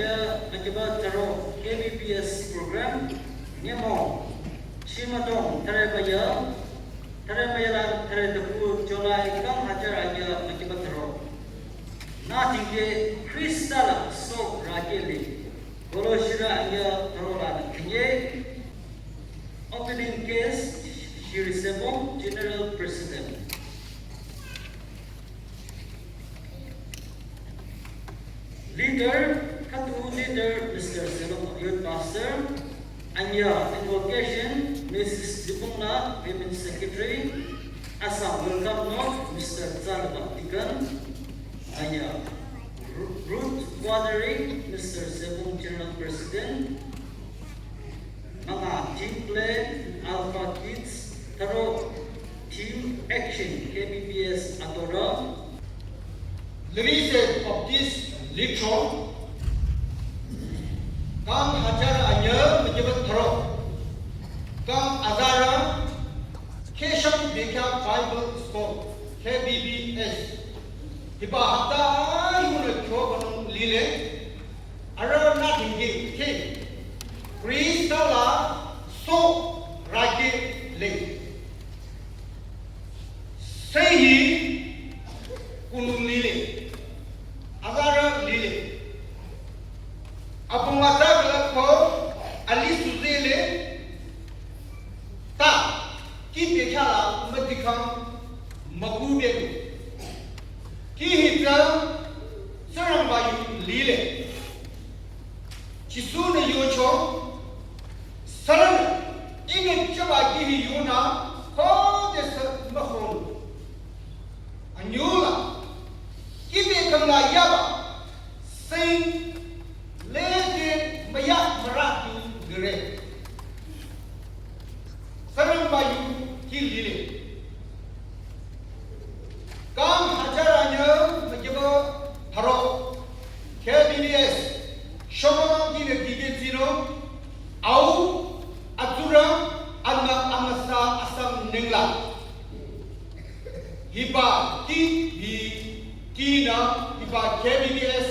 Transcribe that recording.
anja mencoba taro KBPS program nyemo simatong tarebaya lan taredepu jolai kam hajar anja mencoba taro na tingge kristala so rajeli goloshira anja taro lan kinye opening case Shirisebong General President. Leader, Katu Leader, Mr. Selom Youth Pastor, Anya Invocation, Mrs. Dipungna, Women's Secretary, Assam Welcome North, Mr. Zal Bhaktikan, Anya Ruth Quadri, Mr. Sebong General President, Mga Team Play, Alpha Kids, Taro Team Action KBPS Atora. The reason of this lecture, Kam Hajara Anya Menjabat Taro, Kam Azara, Kesham Beka Bible School, KBPS. Hiba Hata Yuna Chobanum Lile, Ara Natingi King, Kristala So Ragi Lake. Sahi Kunum Lile, Agara Lile, Apumata Galako, Ali Suzele, Ta, Kipekala, Medicam, Makube, Kihita, Sarambayu Lile, Chisuna Yocho, Saran, Ingin Chabaki Yuna, Call this Mahon. Anyula, Kipekala Yaba, Saint Lady Maya Maratu Gere, Sarambayu Hilili. Kam Hajaranya Majaba Haro, KBPS, Shomanam Gine Au Atura Amasa Asam Ningla Hiba Ki Tina Hiba KBPS